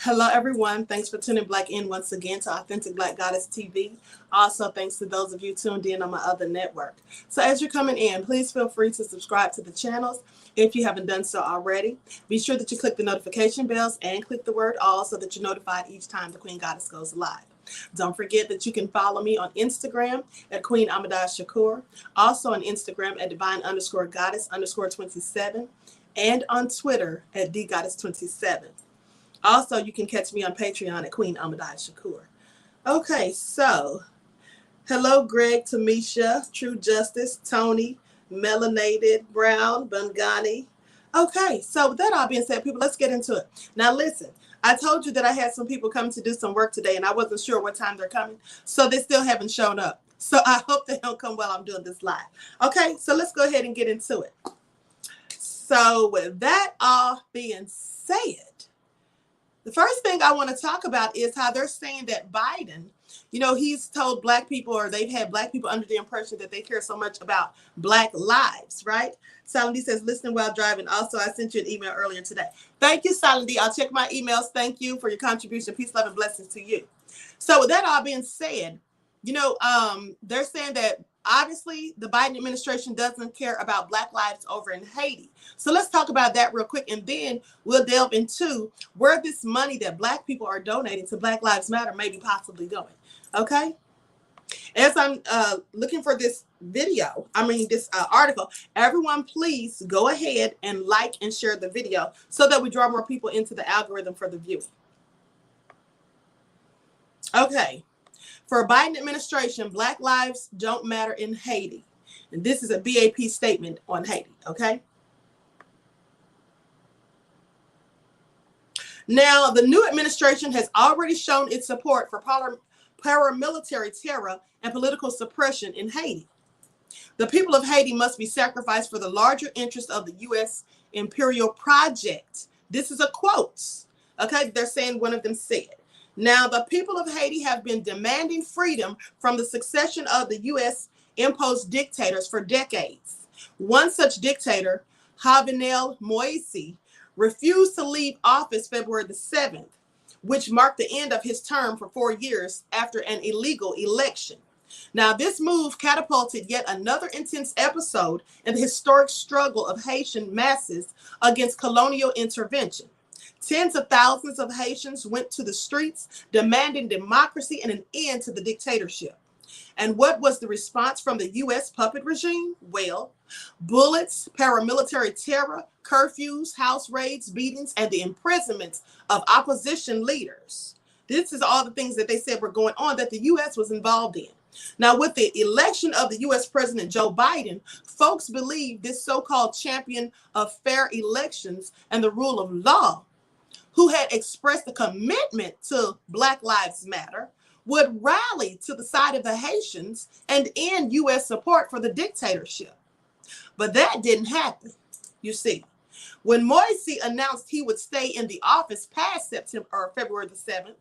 Hello, everyone. Thanks for tuning back in once again to Authentic Black Goddess TV. Also, thanks to those of you tuned in on my other network. So as you're coming in, please feel free to subscribe to the channels if you haven't done so already. Be sure that you click the notification bells and click the word all so that you're notified each time the Queen Goddess goes live. Don't forget that you can follow me on Instagram at QueenAShakur, also on Instagram at divine_goddess_27, and on Twitter at dgoddess27. Also, you can catch me on Patreon at QueenAShakur. Okay, so hello, Greg, Tamisha, True Justice, Tony, Melanated, Brown, Bungani. Okay, so with that all being said, people, let's get into it. Now, listen, I told you that I had some people coming to do some work today, and I wasn't sure what time they're coming, so they still haven't shown up. So I hope they don't come while I'm doing this live. Okay, so let's go ahead and get into it. So with that all being said, the first thing I want to talk about is how they're saying that Biden, he's told Black people, or they've had Black people under the impression that they care so much about Black lives, right? Silent D says, listening while driving. Also, I sent you an email earlier today. Thank you, Silent D. I'll check my emails. Thank you for your contribution. Peace, love, and blessings to you. So with that all being said, they're saying that obviously the Biden administration doesn't care about Black lives over in Haiti. So let's talk about that real quick, and then we'll delve into where this money that Black people are donating to Black Lives Matter may be possibly going. Okay? As I'm looking for this article, everyone please go ahead and like and share the video so that we draw more people into the algorithm for the viewing. Okay. For Biden administration, Black lives don't matter in Haiti. And this is a BAP statement on Haiti, okay? Now, the new administration has already shown its support for paramilitary terror and political suppression in Haiti. The people of Haiti must be sacrificed for the larger interest of the U.S. imperial project. This is a quote, okay? They're saying one of them said. Now, the people of Haiti have been demanding freedom from the succession of the U.S. imposed dictators for decades. One such dictator, Jovenel Moise, refused to leave office February the 7th, which marked the end of his term for 4 years after an illegal election. Now, this move catapulted yet another intense episode in the historic struggle of Haitian masses against colonial intervention. Tens of thousands of Haitians went to the streets demanding democracy and an end to the dictatorship. And what was the response from the U.S. puppet regime? Well, bullets, paramilitary terror, curfews, house raids, beatings, and the imprisonments of opposition leaders. This is all the things that they said were going on that the U.S. was involved in. Now, with the election of the U.S. President Joe Biden, folks believe this so-called champion of fair elections and the rule of law, who had expressed a commitment to Black Lives Matter, would rally to the side of the Haitians and end U.S. support for the dictatorship. But that didn't happen, you see. When Moise announced he would stay in the office past February the 7th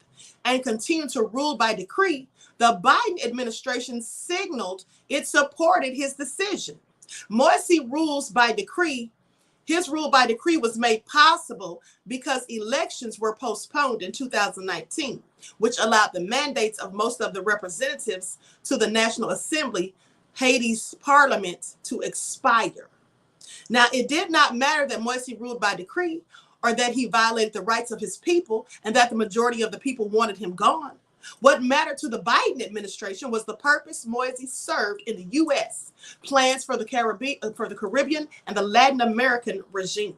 and continue to rule by decree, the Biden administration signaled it supported his decision. Moise rules by decree. His rule by decree was made possible because elections were postponed in 2019, which allowed the mandates of most of the representatives to the National Assembly, Haiti's parliament, to expire. Now, it did not matter that Moise ruled by decree or that he violated the rights of his people and that the majority of the people wanted him gone. What mattered to the Biden administration was the purpose Moise served in the U.S., plans for the Caribbean and the Latin American region.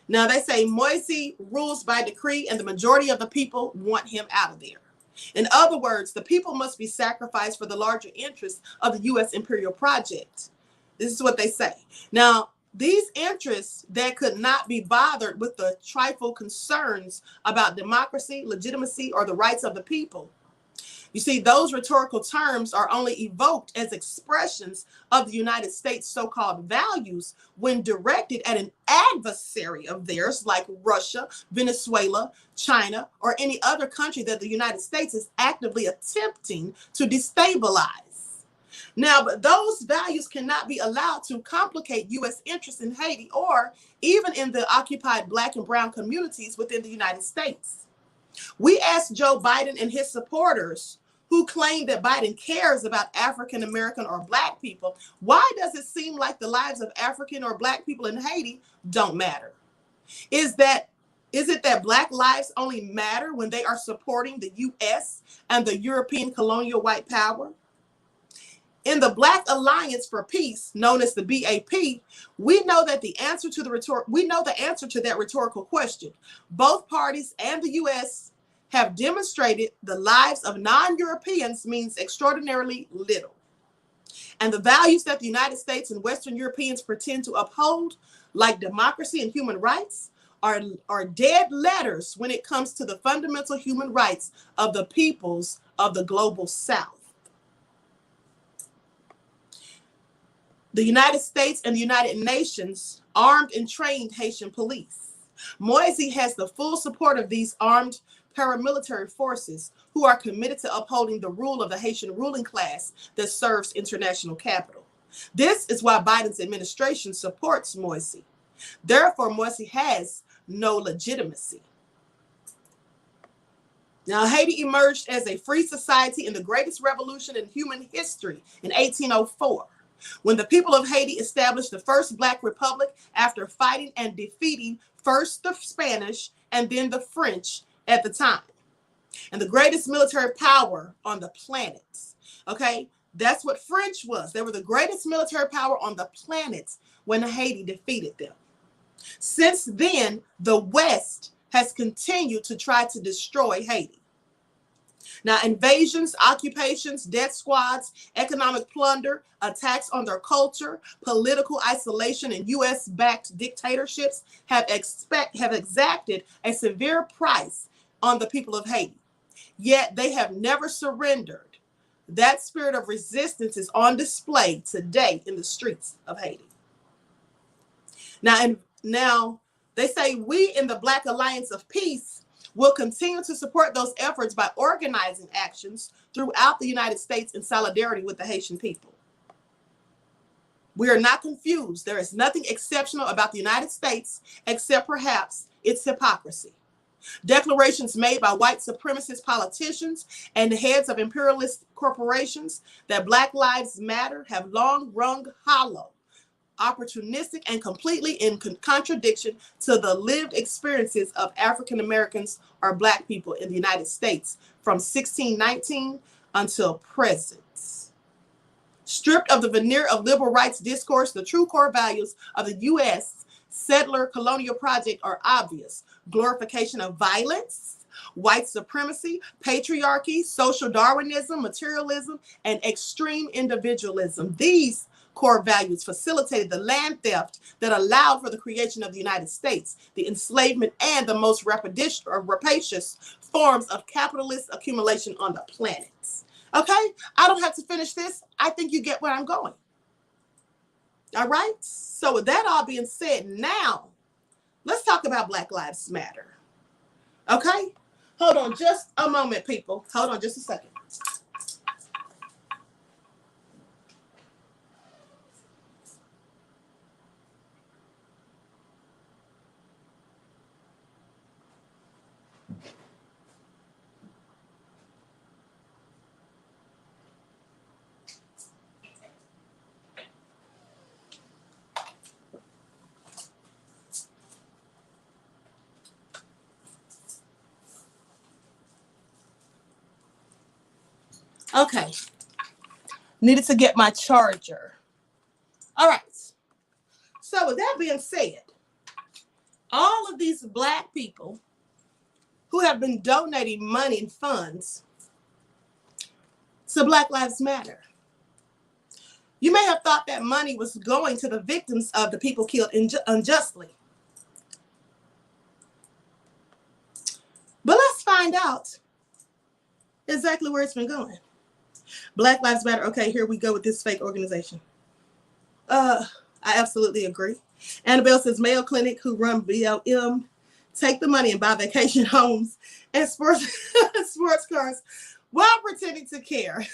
Now, they say Moise rules by decree and the majority of the people want him out of there. In other words, the people must be sacrificed for the larger interests of the U.S. imperial project. This is what they say. Now, these interests that could not be bothered with the trifle concerns about democracy, legitimacy, or the rights of the people. You see, those rhetorical terms are only evoked as expressions of the United States' so-called values when directed at an adversary of theirs like Russia, Venezuela, China, or any other country that the United States is actively attempting to destabilize. Now, but those values cannot be allowed to complicate U.S. interests in Haiti or even in the occupied Black and brown communities within the United States. We asked Joe Biden and his supporters who claim that Biden cares about African American or Black people, why does it seem like the lives of African or Black people in Haiti don't matter? Is it that Black lives only matter when they are supporting the U.S. and the European colonial white power? In the Black Alliance for Peace, known as the BAP, we know the answer to that rhetorical question. Both parties and the U.S. have demonstrated the lives of non-Europeans means extraordinarily little. And the values that the United States and Western Europeans pretend to uphold, like democracy and human rights, are dead letters when it comes to the fundamental human rights of the peoples of the global South. The United States and the United Nations armed and trained Haitian police. Moise has the full support of these armed paramilitary forces who are committed to upholding the rule of the Haitian ruling class that serves international capital. This is why Biden's administration supports Moise. Therefore, Moise has no legitimacy. Now, Haiti emerged as a free society in the greatest revolution in human history in 1804. When the people of Haiti established the first Black republic after fighting and defeating first the Spanish and then the French at the time. And the greatest military power on the planet. Okay, that's what French was. They were the greatest military power on the planet when Haiti defeated them. Since then, the West has continued to try to destroy Haiti. Now, invasions, occupations, death squads, economic plunder, attacks on their culture, political isolation, and U.S.-backed dictatorships have exacted a severe price on the people of Haiti. Yet they have never surrendered. That spirit of resistance is on display today in the streets of Haiti. Now they say we in the Black Alliance of Peace will continue to support those efforts by organizing actions throughout the United States in solidarity with the Haitian people. We are not confused. There is nothing exceptional about the United States except perhaps its hypocrisy. Declarations made by white supremacist politicians and the heads of imperialist corporations that Black Lives Matter have long rung hollow, opportunistic, and completely in contradiction to the lived experiences of African Americans or Black people in the United States from 1619 until present. Stripped of the veneer of liberal rights discourse, the true core values of the U.S. settler colonial project are obvious: glorification of violence, white supremacy, patriarchy, social Darwinism, materialism, and extreme individualism. These core values facilitated the land theft that allowed for the creation of the United States, the enslavement, and the most rapacious forms of capitalist accumulation on the planet. Okay, I don't have to finish this. I think you get where I'm going. All right, so with that all being said, now let's talk about Black Lives Matter. Okay, hold on just a moment, people. Hold on just a second. Okay, needed to get my charger. All right, so with that being said, all of these Black people who have been donating money and funds to Black Lives Matter, you may have thought that money was going to the victims of the people killed unjustly. But let's find out exactly where it's been going. Black Lives Matter. Okay, here we go with this fake organization. I absolutely agree. Annabelle says Mayo Clinic, who run BLM, take the money and buy vacation homes and sports cars while pretending to care.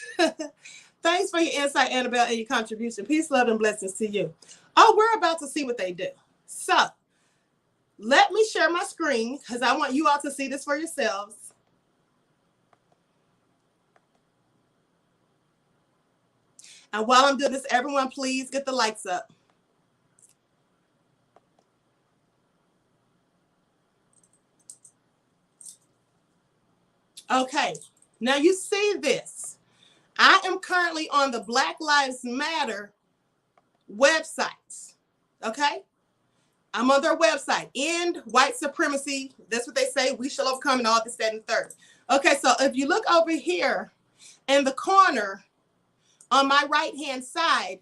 Thanks for your insight, Annabelle, and your contribution. Peace, love, and blessings to you. Oh, we're about to see what they do. So let me share my screen because I want you all to see this for yourselves. And while I'm doing this, everyone, please get the lights up. Okay, now you see this. I am currently on the Black Lives Matter website. Okay, I'm on their website. End white supremacy. That's what they say. We shall overcome and all this, that, and third. Okay, so if you look over here in the corner on my right-hand side,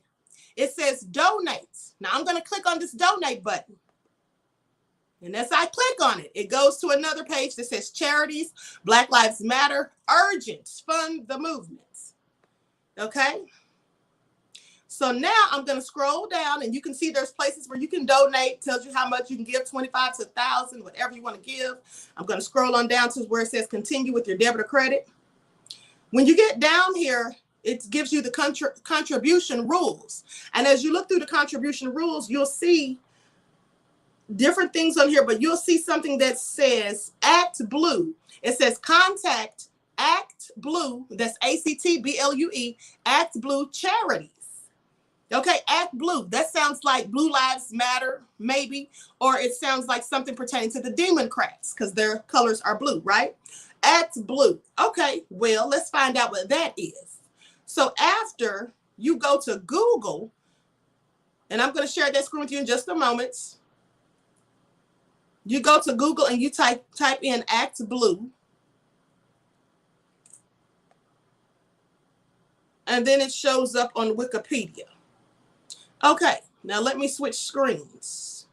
it says donate. Now I'm going to click on this donate button. And as I click on it, it goes to another page that says charities, Black Lives Matter, urgent, fund the movement. Okay. So now I'm going to scroll down and you can see there's places where you can donate, tells you how much you can give, 25 to 1,000, whatever you want to give. I'm going to scroll on down to where it says continue with your debit or credit. When you get down here, it gives you the contribution rules. And as you look through the contribution rules, you'll see different things on here, but you'll see something that says Act Blue. It says contact Act Blue, that's ACTBLUE, Act Blue Charities. Okay, Act Blue. That sounds like Blue Lives Matter, maybe, or it sounds like something pertaining to the Democrats because their colors are blue, right? Act Blue. Okay, well, let's find out what that is. So after you go to Google, and I'm going to share that screen with you in just a moment. You go to Google and you type in Act Blue. And then it shows up on Wikipedia. Okay, now let me switch screens.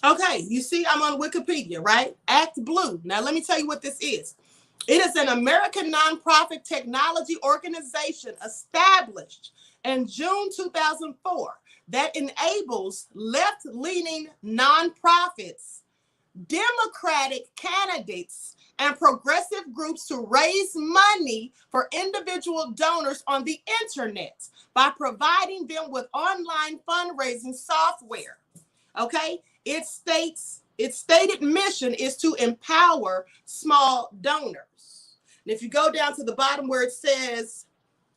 Okay, you see I'm on Wikipedia, right? Act Blue. Now let me tell you what this is. It is an American nonprofit technology organization established in June 2004 that enables left-leaning nonprofits, Democratic candidates, and progressive groups to raise money for individual donors on the internet by providing them with online fundraising software. Okay? Its stated mission is to empower small donors. And if you go down to the bottom where it says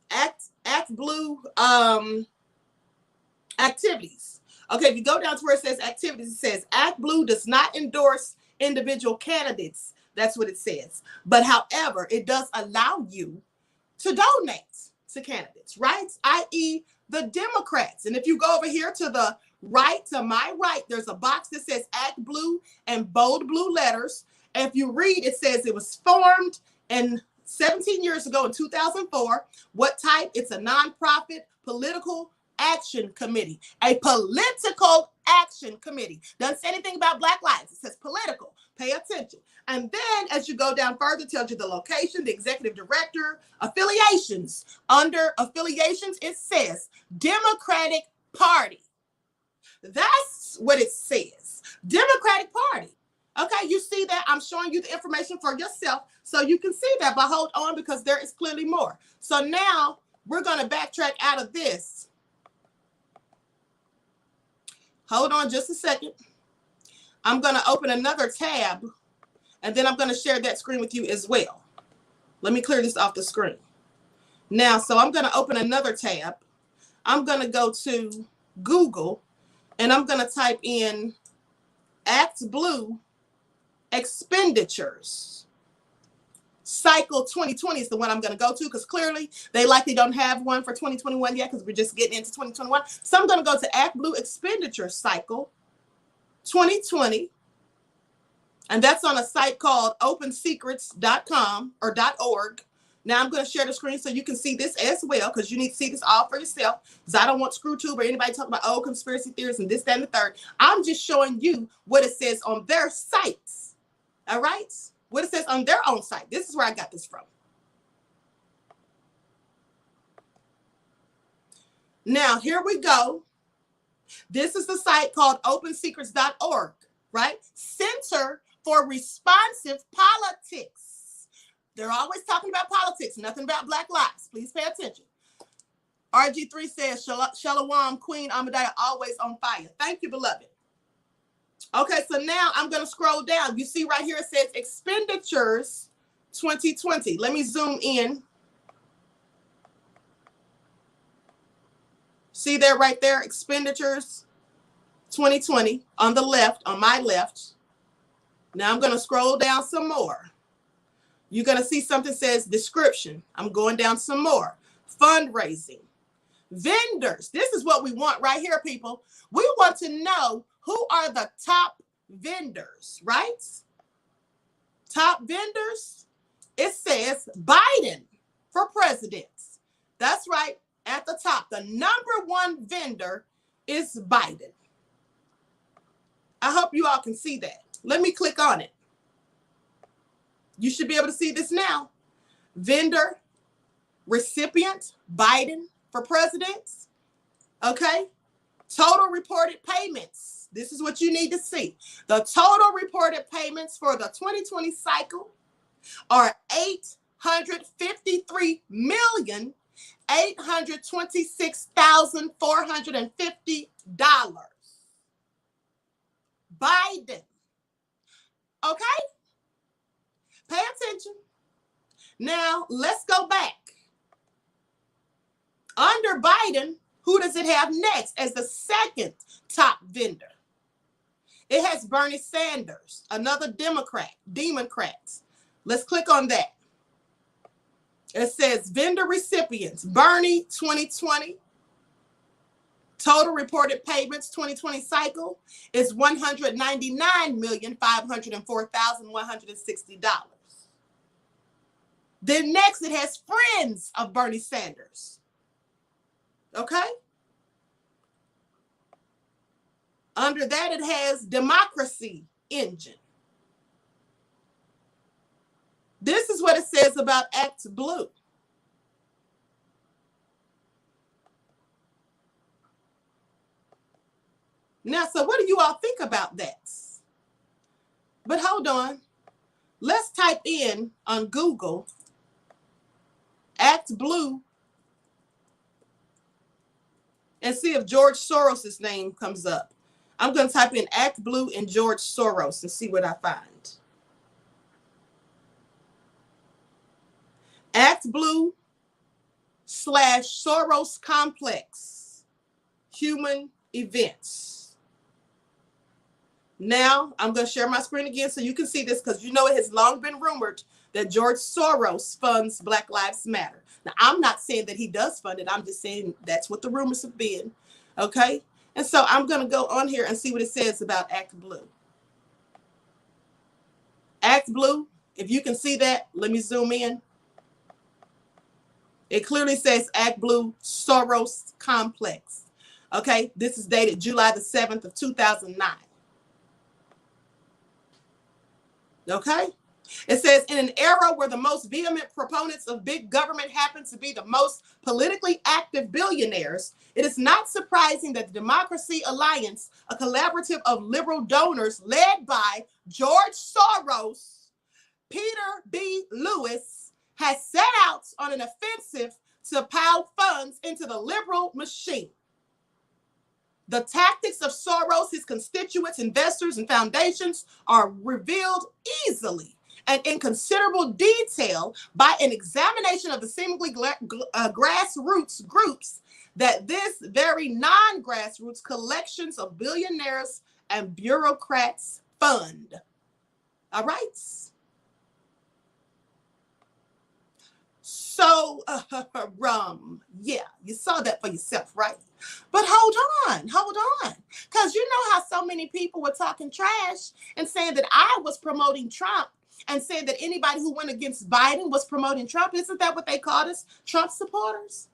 Act Blue activities. Okay, if you go down to where it says activities, it says Act Blue does not endorse individual candidates. That's what it says. But however, it does allow you to donate to candidates, right? i.e. the Democrats. And if you go over here to the right, to my right, there's a box that says Act Blue in bold blue letters. And if you read, it says it was formed in 17 years ago in 2004. What type? It's a nonprofit political action committee. A political action committee. Doesn't say anything about Black lives. It says political. Pay attention. And then as you go down further, it tells you the location, the executive director, affiliations. Under affiliations, it says Democratic Party. That's what it says. Democratic Party. Okay, you see that? I'm showing you the information for yourself so you can see that, but hold on because there is clearly more. So now we're going to backtrack out of this. Hold on just a second. I'm going to open another tab and then I'm going to share that screen with you as well. Let me clear this off the screen. Now, so I'm going to open another tab. I'm going to go to Google and I'm going to type in Act Blue expenditures. Cycle 2020 is the one I'm going to go to because clearly they likely don't have one for 2021 yet because we're just getting into 2021. So I'm going to go to Act Blue expenditure cycle 2020. And that's on a site called opensecrets.com or .org. Now I'm going to share the screen so you can see this as well because you need to see this all for yourself because I don't want ScrewTube or anybody talking about old conspiracy theories and this, that, and the third. I'm just showing you what it says on their sites. All right? What it says on their own site. This is where I got this from. Now, here we go. This is the site called opensecrets.org, right? Center for Responsive Politics. They're always talking about politics, nothing about Black lives. Please pay attention. RG3 says, Shalom, Queen Amadea, always on fire. Thank you, beloved. Okay, so now I'm going to scroll down. You see right here it says expenditures 2020. Let me zoom in. See there right there, expenditures 2020 on the left, on my left. Now I'm going to scroll down some more. You're going to see something says description. I'm going down some more. Fundraising. Vendors. This is what we want right here, people. We want to know who are the top vendors, right? Top vendors. It says Biden for president. That's right. At the top, the number one vendor is Biden. I hope you all can see that. Let me click on it. You should be able to see this now. Vendor, recipient, Biden for president. Okay. Total reported payments. This is what you need to see. The total reported payments for the 2020 cycle are $853,826,450. Biden. Okay? Pay attention. Now, let's go back. Under Biden, who does it have next as the second top vendor? It has Bernie Sanders, another Democrat. Let's click on that. It says vendor recipients, Bernie 2020. Total reported payments 2020 cycle is $199,504,160. Then next it has friends of Bernie Sanders. Okay? Under that it has democracy engine. This is what it says about Act Blue. Now, so what do you all think about that? But hold on. Let's type in on Google Act Blue and see if George Soros' name comes up. I'm going to type in Act Blue and George Soros and see what I find. Act Blue / Soros Complex Human Events. Now, I'm going to share my screen again so you can see this because you know it has long been rumored that George Soros funds Black Lives Matter. Now, I'm not saying that he does fund it. I'm just saying that's what the rumors have been. Okay? And so I'm going to go on here and see what it says about Act Blue. Act Blue, if you can see that, let me zoom in. It clearly says Act Blue Soros Complex. Okay? This is dated July the 7th of 2009. Okay? It says, in an era where the most vehement proponents of big government happen to be the most politically active billionaires, it is not surprising that the Democracy Alliance, a collaborative of liberal donors led by George Soros, Peter B. Lewis, has set out on an offensive to pile funds into the liberal machine. The tactics of Soros, his constituents, investors, and foundations are revealed easily and in considerable detail by an examination of the seemingly grassroots groups that this very non-grassroots collections of billionaires and bureaucrats fund. All right? So, yeah, you saw that for yourself, right? But hold on. Because you know how so many people were talking trash and saying that I was promoting Trump and saying that anybody who went against Biden was promoting Trump. Isn't that what they called us? Trump supporters?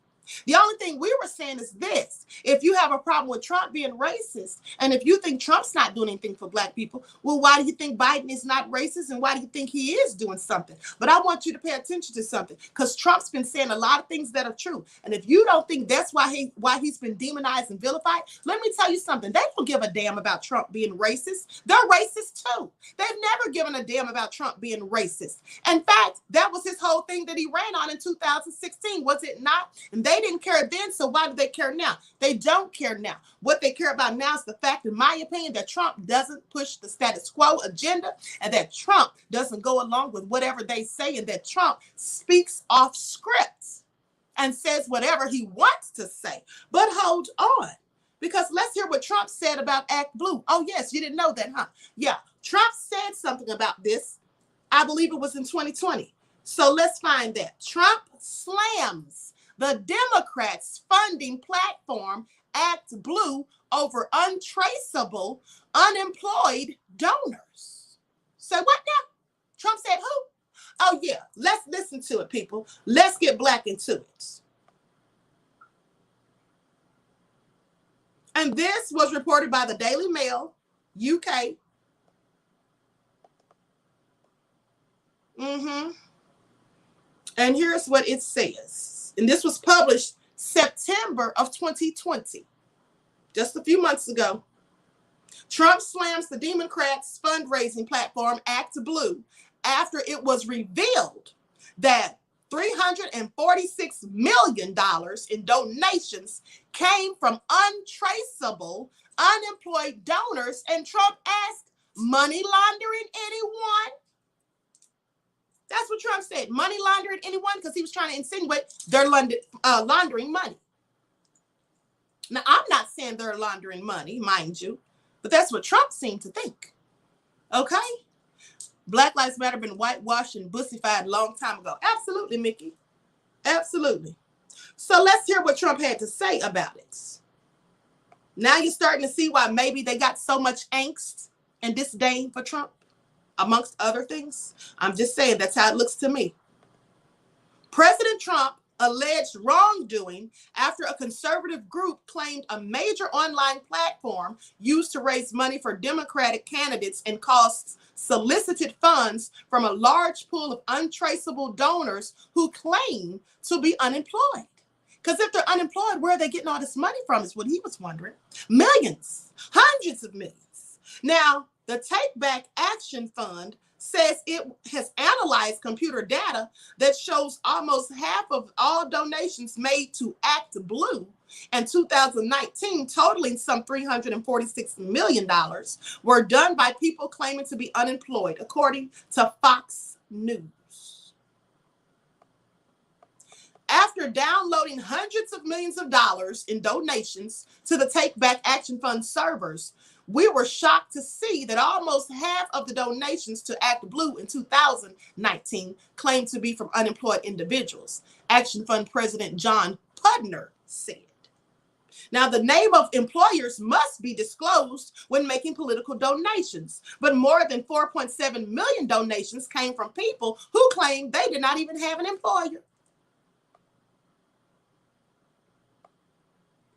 The only thing we were saying is this: if you have a problem with Trump being racist, and if you think Trump's not doing anything for black people, well, why do you think Biden is not racist, and why do you think he is doing something? But I want you to pay attention to something, because Trump's been saying a lot of things that are true. And if you don't think that's why he's been demonized and vilified, let me tell you something. They don't give a damn about Trump being racist. They're racist too. They've never given a damn about Trump being racist. In fact, that was his whole thing that he ran on in 2016, was it not? And they didn't care then, so why do they care now? They don't care now. What they care about now is the fact, in my opinion, that Trump doesn't push the status quo agenda, and that Trump doesn't go along with whatever they say, and that Trump speaks off script and says whatever he wants to say. But hold on, because let's hear what Trump said about Act Blue. Oh yes, you didn't know that, huh? Yeah, Trump said something about this. I believe it was in 2020. So let's find that. Trump slams the Democrats' funding platform, Act Blue, over untraceable, unemployed donors. Say what now? Trump said who? Oh yeah, let's listen to it, people. Let's get black into it. And this was reported by the Daily Mail, UK. And here's what it says. And this was published September of 2020, just a few months ago. Trump slams the Democrats' fundraising platform, Act Blue, after it was revealed that $346 million in donations came from untraceable, unemployed donors. And Trump asked, money laundering anyone? That's what Trump said. Money laundering anyone? Because he was trying to insinuate they're laundering money. Now, I'm not saying they're laundering money, mind you, but that's what Trump seemed to think. Okay? Black Lives Matter been whitewashed and bussified a long time ago. Absolutely, Mickey. Absolutely. So let's hear what Trump had to say about it. Now you're starting to see why maybe they got so much angst and disdain for Trump, amongst other things. I'm just saying that's how it looks to me. President Trump alleged wrongdoing after a conservative group claimed a major online platform used to raise money for Democratic candidates and costs solicited funds from a large pool of untraceable donors who claim to be unemployed. Because if they're unemployed, where are they getting all this money from is what he was wondering. Millions, hundreds of millions. Now, the Take Back Action Fund says it has analyzed computer data that shows almost half of all donations made to Act Blue in 2019, totaling some $346 million, were done by people claiming to be unemployed, according to Fox News. After downloading hundreds of millions of dollars in donations to the Take Back Action Fund servers, we were shocked to see that almost half of the donations to Act Blue in 2019 claimed to be from unemployed individuals, Action Fund President John Pudner said. Now, the name of employers must be disclosed when making political donations, but more than 4.7 million donations came from people who claimed they did not even have an employer.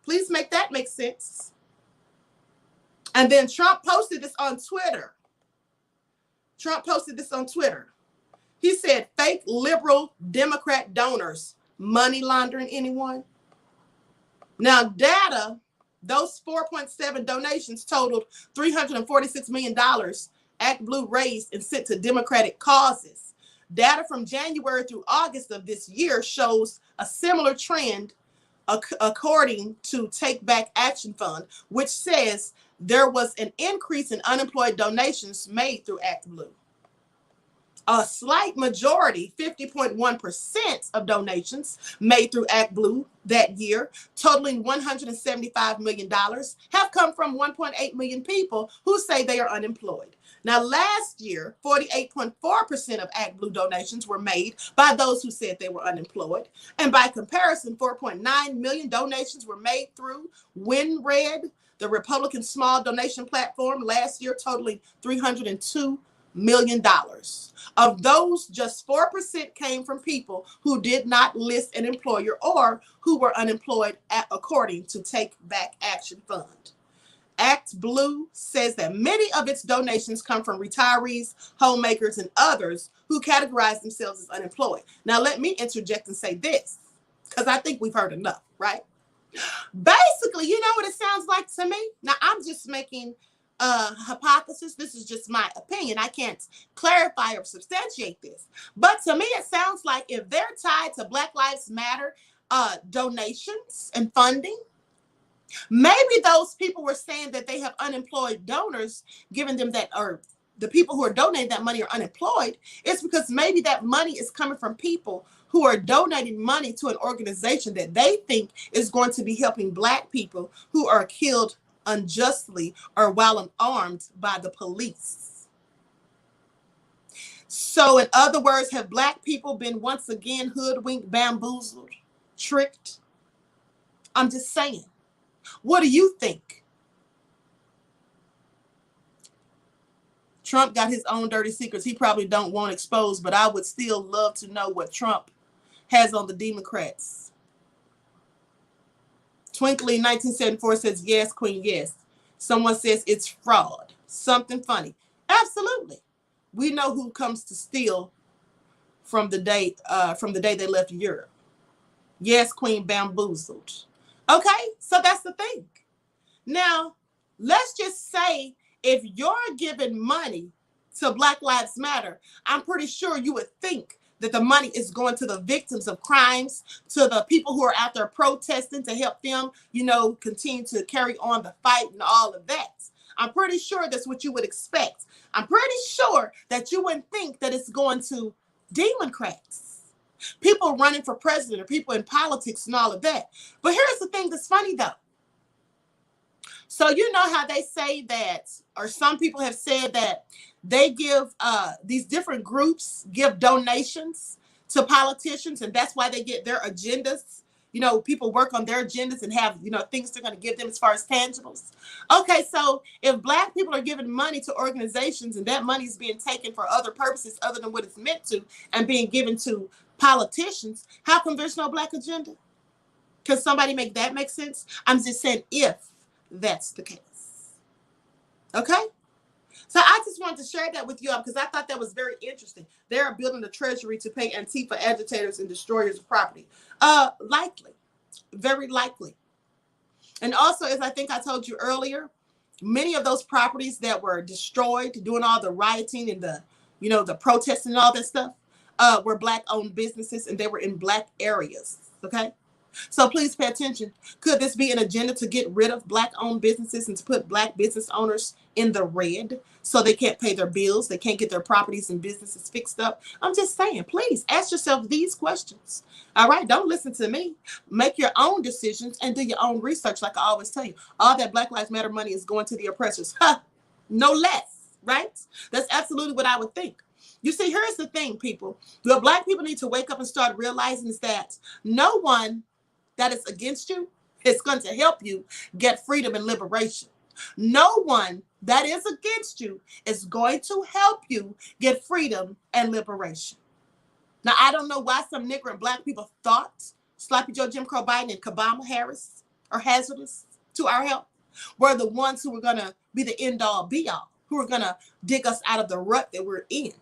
Please make that make sense. And then Trump posted this on Twitter. He said, fake liberal Democrat donors, money laundering anyone? Now, data, those 4.7 donations totaled $346 million Act Blue raised and sent to Democratic causes. Data from January through August of this year shows a similar trend, according to Take Back Action Fund, which says there was an increase in unemployed donations made through Act Blue. A slight majority, 50.1% of donations made through Act Blue that year, totaling $175 million, have come from 1.8 million people who say they are unemployed. Now, last year, 48.4% of Act Blue donations were made by those who said they were unemployed. And by comparison, 4.9 million donations were made through WinRed, the Republican small donation platform, last year totaling $302 million. Of those, just 4% came from people who did not list an employer or who were unemployed, according to Take Back Action Fund. Act Blue says that many of its donations come from retirees, homemakers, and others who categorize themselves as unemployed. Now, let me interject and say this, because I think we've heard enough, right? Basically, you know what it sounds like to me? Now, I'm just making a hypothesis. This is just my opinion. I can't clarify or substantiate this. But to me, it sounds like if they're tied to Black Lives Matter donations and funding, maybe those people were saying that they have unemployed donors, giving them that, or the people who are donating that money are unemployed. It's because maybe that money is coming from people who are donating money to an organization that they think is going to be helping Black people who are killed unjustly or while unarmed by the police. So in other words, have Black people been once again hoodwinked, bamboozled, tricked? I'm just saying. What do you think? Trump got his own dirty secrets he probably don't want exposed, but I would still love to know what Trump has on the Democrats. Twinkly 1974 says, yes, Queen, yes. Someone says it's fraud. Something funny. Absolutely. We know who comes to steal from the day they left Europe. Yes, Queen, bamboozled. Okay, so that's the thing. Now, let's just say if you're giving money to Black Lives Matter, I'm pretty sure you would think that the money is going to the victims of crimes, to the people who are out there protesting to help them, continue to carry on the fight and all of that. I'm pretty sure that's what you would expect. I'm pretty sure that you wouldn't think that it's going to Democrats, people running for president or people in politics and all of that. But here's the thing that's funny though. So you know how they say that, or some people have said that they give, these different groups give donations to politicians, and that's why they get their agendas. People work on their agendas and have, things they're going to give them as far as tangibles. Okay, so if Black people are giving money to organizations and that money is being taken for other purposes other than what it's meant to and being given to politicians, how come there's no Black agenda? Can somebody make that make sense? I'm just saying if that's the case. Okay? So I just wanted to share that with you all because I thought that was very interesting. They are building a treasury to pay Antifa agitators and destroyers of property. Likely. Very likely. And also, as I think I told you earlier, many of those properties that were destroyed doing all the rioting and the protests and all that stuff were Black-owned businesses, and they were in Black areas. Okay? So please pay attention. Could this be an agenda to get rid of Black-owned businesses and to put Black business owners in the red so they can't pay their bills, they can't get their properties and businesses fixed up? I'm just saying, please ask yourself these questions. All right, don't listen to me. Make your own decisions and do your own research like I always tell you. All that Black Lives Matter money is going to the oppressors. No less, right? That's absolutely what I would think. You see, here's the thing, people. What Black people need to wake up and start realizing is that no one that is against you is going to help you get freedom and liberation. No one that is against you is going to help you get freedom and liberation. Now, I don't know why some nigger and Black people thought Sloppy Joe, Jim Crow Biden, and Kamala Harris are hazardous to our health. We're the ones who were going to be the end-all, be-all, who are going to dig us out of the rut that we're in.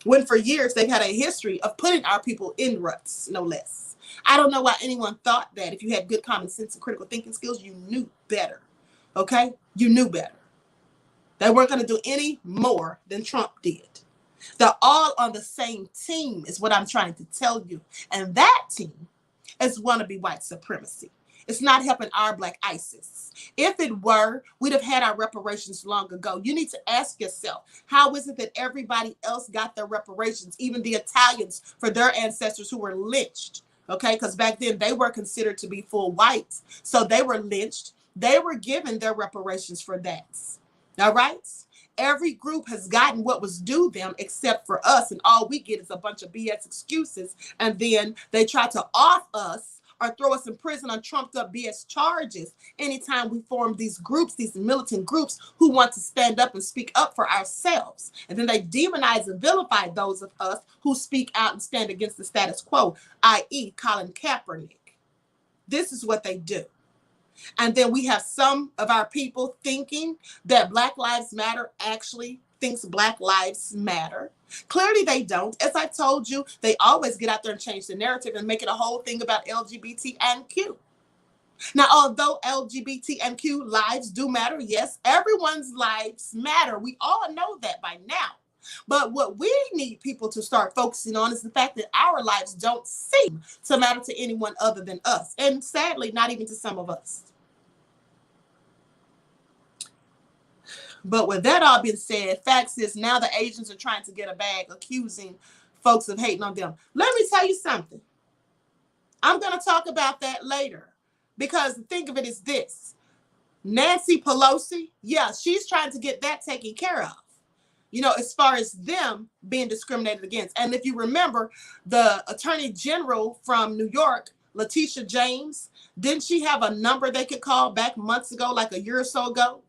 When for years they've had a history of putting our people in ruts, no less. I don't know why anyone thought that if you had good common sense and critical thinking skills, you knew better. Okay? You knew better. They weren't going to do any more than Trump did. They're all on the same team is what I'm trying to tell you. And that team is wannabe white supremacy. It's not helping our Black ISIS. If it were, we'd have had our reparations long ago. You need to ask yourself, how is it that everybody else got their reparations, even the Italians for their ancestors who were lynched? Okay, because back then they were considered to be full whites. So they were lynched. They were given their reparations for that. All right? Every group has gotten what was due them except for us. And all we get is a bunch of BS excuses. And then they try to off us or throw us in prison on trumped up BS charges anytime we form these groups, these militant groups who want to stand up and speak up for ourselves. And then they demonize and vilify those of us who speak out and stand against the status quo, i.e. Colin Kaepernick. This is what they do. And then we have some of our people thinking that Black Lives Matter actually thinks Black Lives Matter. Clearly they don't. As I told you, they always get out there and change the narrative and make it a whole thing about LGBT and Q. Now, although LGBT and Q lives do matter, yes, everyone's lives matter. We all know that by now. But what we need people to start focusing on is the fact that our lives don't seem to matter to anyone other than us. And sadly, not even to some of us. But with that all being said, facts is now the Asians are trying to get a bag accusing folks of hating on them. Let me tell you something. I'm going to talk about that later because the thing of it is this. Nancy Pelosi, yeah, she's trying to get that taken care of. You know, as far as them being discriminated against. And if you remember, the Attorney General from New York, Letitia James, didn't she have a number they could call back months ago, like a year or so ago?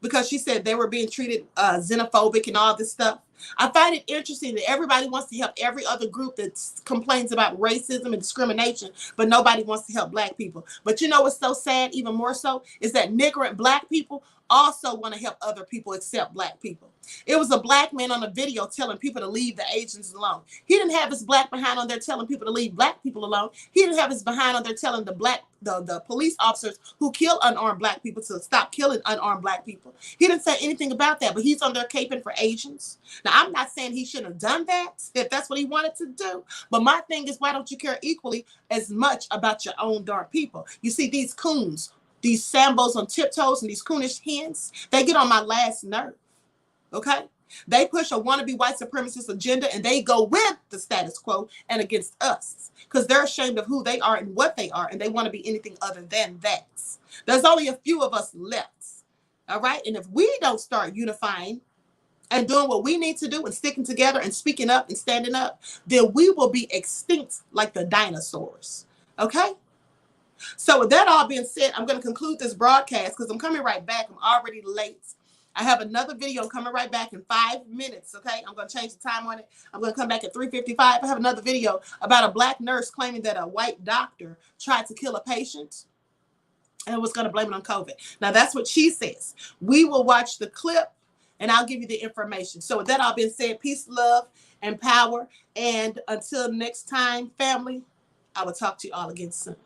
Because she said they were being treated xenophobic and all this stuff. I find it interesting that everybody wants to help every other group that complains about racism and discrimination, but nobody wants to help Black people. But you know what's so sad, even more so, is that niggard Black people also want to help other people except Black people. It was a Black man on a video telling people to leave the Asians alone. He didn't have his Black behind on there telling people to leave Black people alone. He didn't have his behind on there telling the police officers who kill unarmed Black people to stop killing unarmed Black people. He didn't say anything about that, but he's on there caping for Asians. Now, I'm not saying he shouldn't have done that if that's what he wanted to do. But my thing is, why don't you care equally as much about your own darn people? You see, these coons, these Sambos on tiptoes and these coonish hens, they get on my last nerve. Okay? They push a wannabe white supremacist agenda and they go with the status quo and against us because they're ashamed of who they are and what they are, and they want to be anything other than that. There's only a few of us left. All right? And if we don't start unifying and doing what we need to do and sticking together and speaking up and standing up, then we will be extinct like the dinosaurs. Okay? So with that all being said, I'm going to conclude this broadcast because I'm coming right back. I'm already late. I have another video coming right back in 5 minutes, okay? I'm going to change the time on it. I'm going to come back at 3:55. I have another video about a Black nurse claiming that a white doctor tried to kill a patient and was going to blame it on COVID. Now, that's what she says. We will watch the clip, and I'll give you the information. So with that all being said, peace, love, and power. And until next time, family, I will talk to you all again soon.